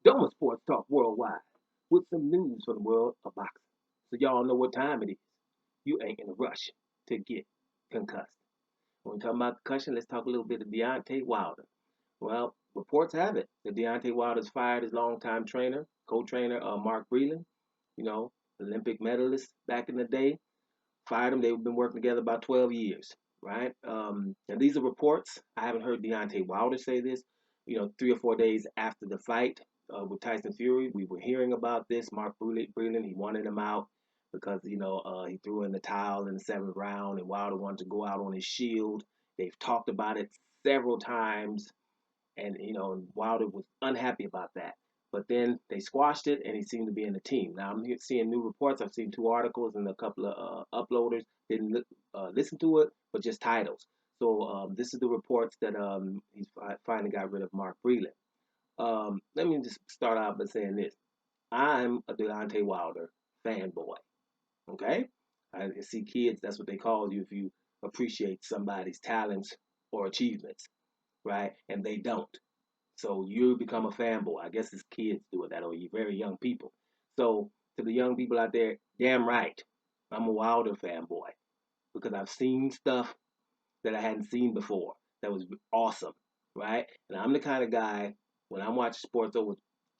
Doma Sports Talk Worldwide with some news from the world of boxing. So y'all know what time it is. You ain't in a rush to get concussed. When we talk about concussion, let's talk a little bit of Deontay Wilder. Well, reports have it that Deontay Wilder's fired his longtime trainer, co-trainer Mark Breland, you know, Olympic medalist back in the day. Fired him. They've been working together about 12 years, right? And these are reports. I haven't heard Deontay Wilder say this. 3 or 4 days after the fight with Tyson Fury, we were hearing about this. Mark Breland, he wanted him out because he threw in the towel in the seventh round, and Wilder wanted to go out on his shield. They've talked about it several times, and Wilder was unhappy about that. But then they squashed it, and he seemed to be in the team. Now I'm seeing new reports. I've seen two articles, and a couple of uploaders didn't listen to it, but just titles. So this is the reports that he's finally got rid of Mark Breland. Let me just start out by saying this: I'm a Deontay Wilder fanboy. Okay, I see kids. That's what they call you if you appreciate somebody's talents or achievements, right? And they don't. So you become a fanboy. I guess as kids do it that, or you very young people. So to the young people out there, damn right, I'm a Wilder fanboy because I've seen stuff that I hadn't seen before that was awesome, right? And I'm the kind of guy when I'm watching sports over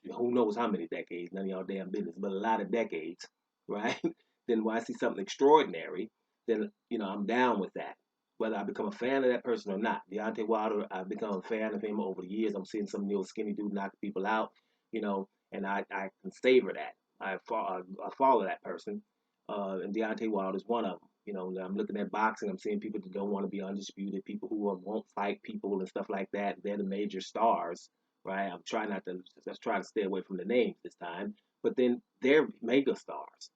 who knows how many decades, none of y'all damn business, but a lot of decades, right? Then when I see something extraordinary, then I'm down with that. Whether I become a fan of that person or not. Deontay Wilder, I've become a fan of him over the years. I'm seeing some little skinny dude knock people out, and I can savor that. I follow that person, and Deontay Wilder is one of them. I'm looking at boxing. I'm seeing people that don't want to be undisputed, people who won't fight people and stuff like that. They're the major stars, right? I'm trying not to let's try to stay away from the names this time. But then they're mega stars.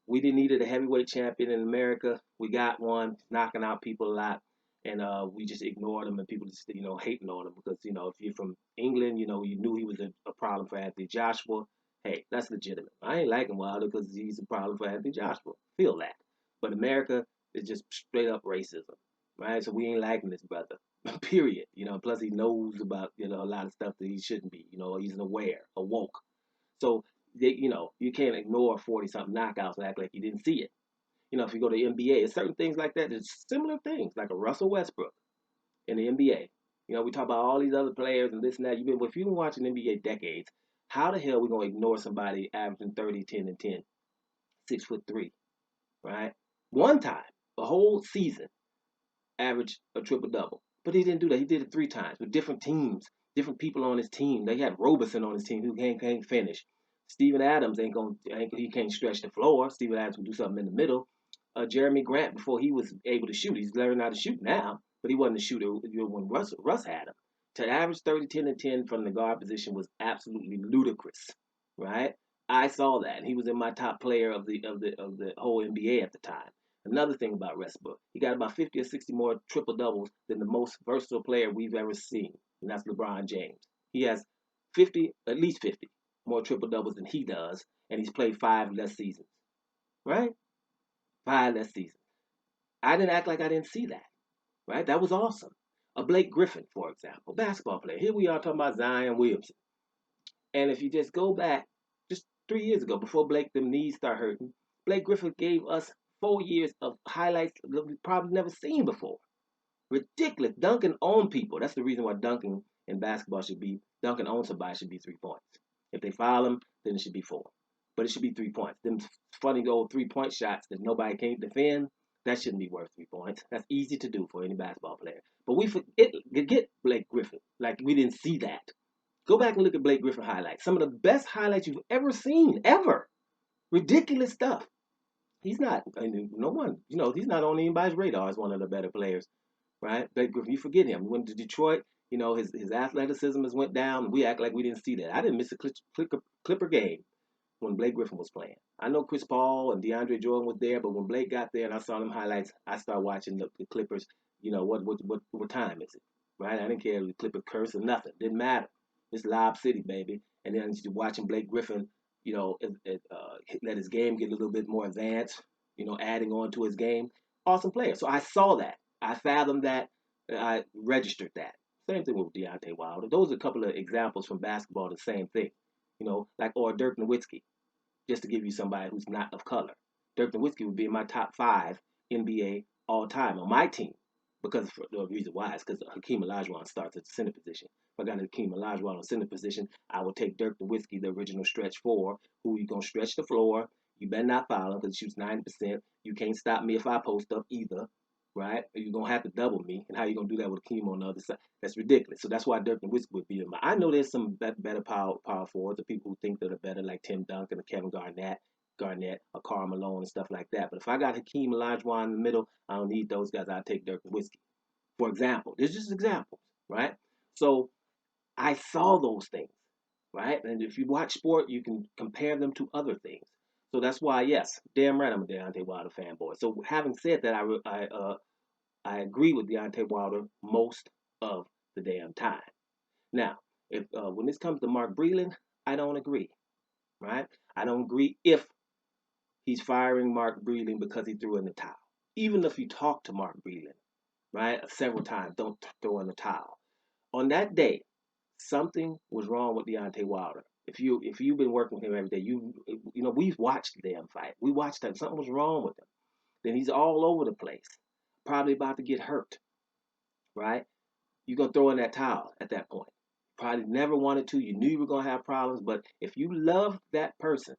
We didn't need a heavyweight champion in America. We got one knocking out people a lot, and we just ignored him, and people just hating on him because if you're from England, you knew he was a problem for Anthony Joshua. Hey, that's legitimate. I ain't liking Wilder because he's a problem for Anthony Joshua. Feel that. But America is just straight up racism, right? So we ain't liking this brother. Period. Plus he knows about a lot of stuff that he shouldn't be. He's aware, awoke. So you can't ignore 40 something knockouts and act like you didn't see it. If you go to the NBA, it's certain things like that. There's similar things like a Russell Westbrook in the NBA. We talk about all these other players and this and that. If you've been watching NBA decades, how the hell are we gonna ignore somebody averaging 30, 10, and 10, 6'3", right? One time, a whole season, averaged a triple double. But he didn't do that. He did it 3 times with different teams, different people on his team. They had Roberson on his team who can't finish. Steven Adams he can't stretch the floor. Steven Adams will do something in the middle. Jeremy Grant before he was able to shoot. He's learning how to shoot now, but he wasn't a shooter when Russ had him. To average 30, 10, and 10 from the guard position was absolutely ludicrous, right? I saw that. He was in my top player of the whole NBA at the time. Another thing about Westbrook, he got about 50 or 60 more triple doubles than the most versatile player we've ever seen, and that's LeBron James. He has 50, at least 50 more triple doubles than he does, and he's played 5 less seasons, right? 5 less seasons. I didn't act like I didn't see that, right? That was awesome. A Blake Griffin, for example, basketball player. Here we are talking about Zion Williamson. And if you just go back, just 3 years ago, before Blake, the knees start hurting, Blake Griffin gave us 4 years of highlights that we've probably never seen before. Ridiculous. Dunking on people. That's the reason why dunking in basketball should be dunking on somebody should be 3 points. If they foul them, then it should be 4. But it should be 3 points. Them funny old 3-point shots that nobody can't defend, that shouldn't be worth 3 points. That's easy to do for any basketball player. But we forget Blake Griffin. Like we didn't see that. Go back and look at Blake Griffin highlights. Some of the best highlights you've ever seen, ever. Ridiculous stuff. He's not, no one, he's not on anybody's radar as one of the better players, right? Blake Griffin, you forget him. He went to Detroit, his athleticism has went down. We act like we didn't see that. I didn't miss a Clipper game when Blake Griffin was playing. I know Chris Paul and DeAndre Jordan was there, but when Blake got there and I saw them highlights, I started watching the Clippers. What time is it, right? I didn't care if the Clipper curse or nothing. Didn't matter. It's Lob City, baby. And then watching Blake Griffin, let his game get a little bit more advanced, adding on to his game. Awesome player. So I saw that. I fathomed that. I registered that. Same thing with Deontay Wilder. Those are a couple of examples from basketball, the same thing. like or Dirk Nowitzki, just to give you somebody who's not of color. Dirk Nowitzki would be in my top 5 NBA all time on my team. Because for the reason why is because Hakeem Olajuwon starts at the center position. If I got Hakeem Olajuwon on center position, I will take Dirk Nowitzki, the original stretch four, who you gonna stretch the floor. You better not foul him because he shoots 90%. You can't stop me if I post up either, right? You're gonna have to double me, and how you gonna do that with Hakeem on the other side? That's ridiculous. So that's why Dirk Nowitzki would be in my. I know there's some better power forwards, the people who think that are better, like Tim Duncan or Kevin Garnett, or Karl Malone and stuff like that. But if I got Hakeem Olajuwon in the middle, I don't need those guys. I'll take Dirk Nowitzki. For example, this is just examples, right? So I saw those things, right? And if you watch sport, you can compare them to other things. So that's why, yes, damn right, I'm a Deontay Wilder fanboy. So having said that, I agree with Deontay Wilder most of the damn time. Now, if when this comes to Mark Breland, I don't agree, right? I don't agree if he's firing Mark Breland because he threw in the towel. Even if you talk to Mark Breland, right, several times, don't throw in the towel. On that day, something was wrong with Deontay Wilder. If you've been working with him every day, we've watched the damn fight. We watched that something was wrong with him. Then he's all over the place, probably about to get hurt, right? You're gonna throw in that towel at that point. Probably never wanted to. You knew you were gonna have problems, but if you love that person,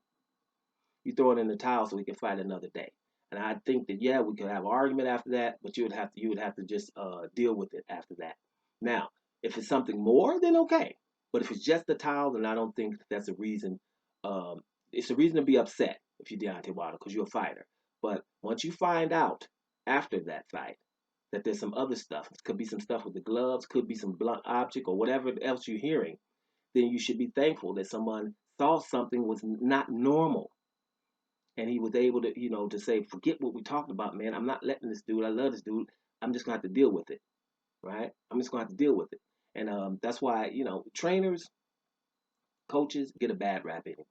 you throw it in the towel so we can fight another day. And I think that yeah, we could have an argument after that, but you would have to just deal with it after that. Now, if it's something more, then okay. But if it's just the towel, then I don't think that's a reason. Um, it's a reason to be upset if you're Deontay Wilder because you're a fighter. But once you find out after that fight that there's some other stuff, it could be some stuff with the gloves, could be some blunt object or whatever else you're hearing, then you should be thankful that someone saw something was not normal and he was able to, to say, forget what we talked about, man. I'm not letting this dude. I love this dude. I'm just gonna have to deal with it, right? I'm just gonna have to deal with it, and that's why trainers, coaches get a bad rap anyway.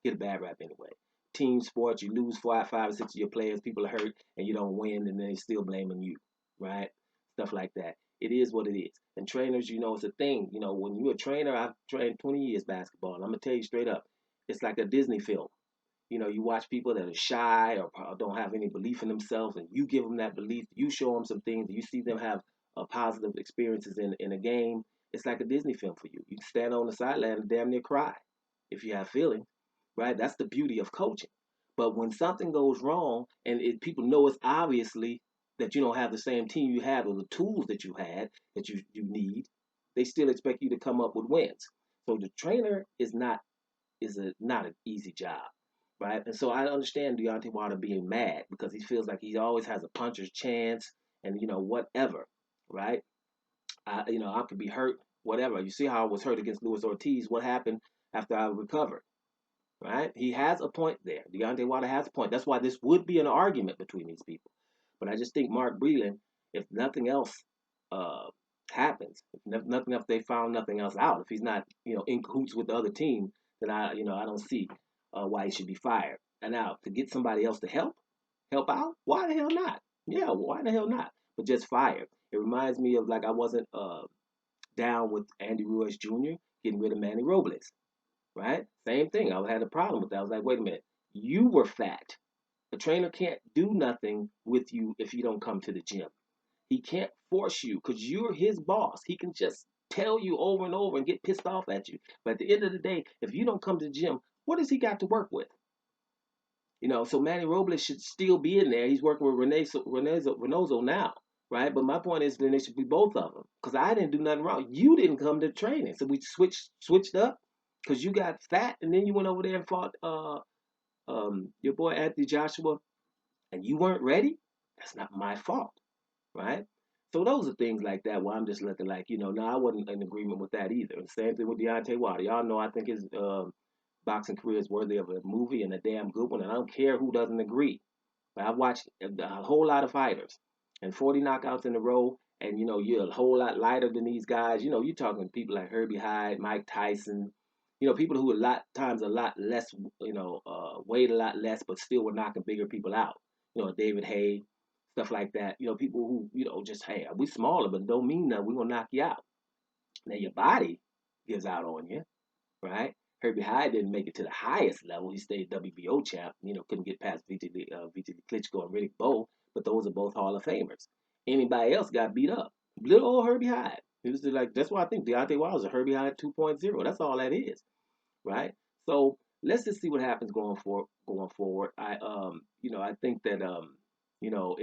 Get a bad rap anyway. Team sports, you lose five or six of your players, people are hurt, and you don't win, and they're still blaming you, right? Stuff like that. It is what it is. And trainers, it's a thing. When you're a trainer, I've trained 20 years basketball, and I'm gonna tell you straight up, it's like a Disney film. You watch people that are shy or don't have any belief in themselves, and you give them that belief. You show them some things. You see them have positive experiences in a game. It's like a Disney film for you. You can stand on the sideline and damn near cry if you have feelings, right? That's the beauty of coaching. But when something goes wrong and people know it's obviously that you don't have the same team you had or the tools that you had that you need, they still expect you to come up with wins. So the trainer is not an easy job, right? And so I understand Deontay Wilder being mad because he feels like he always has a puncher's chance, and whatever, right? I could be hurt, whatever. You see how I was hurt against Luis Ortiz? What happened after I recovered, right? He has a point there. Deontay Wilder has a point. That's why this would be an argument between these people. But I just think Mark Breland, if nothing else uh, happens, if nothing else, they found nothing else out. If he's not, in cahoots with the other team, then I don't see why he should be fired. And now to get somebody else to help out, why the hell not? Yeah, why the hell not? But just fire. It reminds me of like I wasn't down with Andy Ruiz Jr. getting rid of Manny Robles, right? Same thing. I had a problem with that. I was like, wait a minute, you were fat. The trainer can't do nothing with you if you don't come to the gym. He can't force you because you're his boss. He can just tell you over and over and get pissed off at you. But at the end of the day, if you don't come to the gym, what does he got to work with? So Manny Robles should still be in there. He's working with Reynoso now, right? But my point is, then it should be both of them because I didn't do nothing wrong. You didn't come to training, so we switched up because you got fat, and then you went over there and fought your boy Anthony Joshua, and you weren't ready. That's not my fault, right? So those are things like that where I'm just looking like, no, I wasn't in agreement with that either. And same thing with Deontay Wilder. Y'all know I think his boxing career is worthy of a movie and a damn good one, and I don't care who doesn't agree. But I've watched a whole lot of fighters and 40 knockouts in a row, and you're a whole lot lighter than these guys. You're talking people like Herbie Hyde, Mike Tyson, people who a lot times a lot less, weighed a lot less, but still were knocking bigger people out. David Hay, stuff like that. People who, just hey, we smaller, but don't mean that we're gonna knock you out. Now your body gives out on you, right? Herbie Hyde didn't make it to the highest level. He stayed WBO champ. Couldn't get past VT Klitschko and Riddick Bowe, but those are both Hall of Famers. Anybody else got beat up. Little old Herbie Hyde. He was like, that's why I think Deontay Wilder's a Herbie Hyde 2.0. That's all that is, right? So let's just see what happens going forward. I think that you know,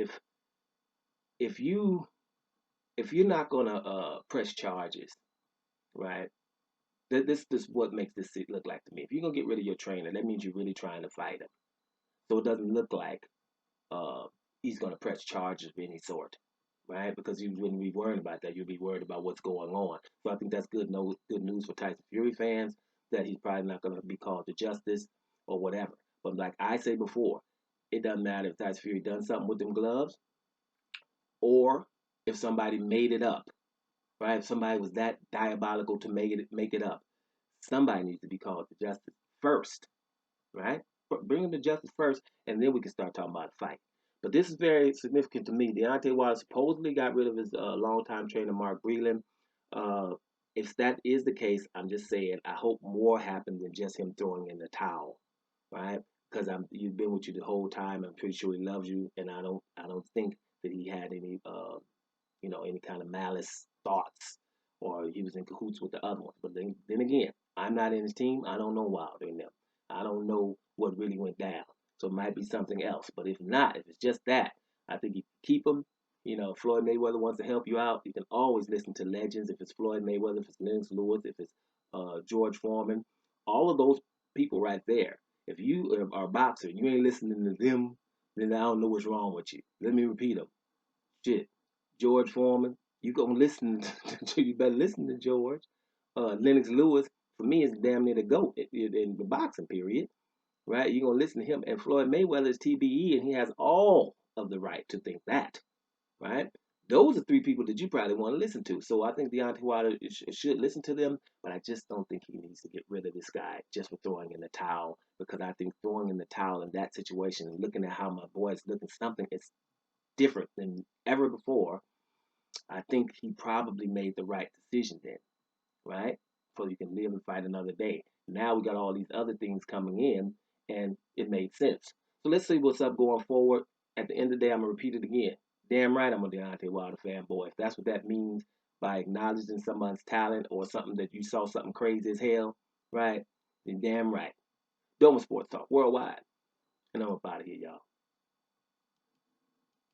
if you if you're not gonna press charges, right? This what makes this look like to me. If you're gonna get rid of your trainer, that means you're really trying to fight him. So it doesn't look like uh, he's gonna press charges of any sort, right? Because you wouldn't be worried about that. You'd be worried about what's going on. So I think that's good. No good news for Tyson Fury fans that he's probably not gonna be called to justice or whatever. But like I say before, it doesn't matter if Tyson Fury done something with them gloves or if somebody made it up, right? If somebody was that diabolical to make it up, somebody needs to be called to justice first, right? Bring them to justice first, and then we can start talking about a fight. But this is very significant to me. Deontay Wilder supposedly got rid of his longtime trainer, Mark Breland. Uh, if that is the case, I'm just saying I hope more happens than just him throwing in the towel, right? Because you've been with you the whole time. I'm pretty sure he loves you, and I don't think that he had any any kind of malice thoughts or he was in cahoots with the other ones. But then again, I'm not in his team. I don't know Wilder and them. I don't know what really went down. So it might be something else. But if not, if it's just that, I think you keep him. If Floyd Mayweather wants to help you out, you can always listen to legends. If it's Floyd Mayweather, if it's Lennox Lewis, if it's George Foreman, all of those people right there. If you are a boxer, you ain't listening to them, then I don't know what's wrong with you. Let me repeat them. Shit, George Foreman, you gonna listen to you better listen to George. Lennox Lewis, for me, is damn near the GOAT in the boxing period, right? You're gonna listen to him. And Floyd Mayweather is TBE, and he has all of the right to think that, right? Those are three people that you probably want to listen to. So I think Deontay Wilder should listen to them, but I just don't think he needs to get rid of this guy just for throwing in the towel. Because I think throwing in the towel in that situation and looking at how my boy is looking, something is different than ever before. I think he probably made the right decision then, right? So you can live and fight another day. Now we got all these other things coming in, and it made sense. So let's see what's up going forward. At the end of the day, I'm gonna repeat it again. Damn right, I'm a Deontay Wilder fanboy. If that's what that means by acknowledging someone's talent or something that you saw something crazy as hell, right? Then damn right. Doma Sports Talk worldwide, and I'm up out of here, y'all.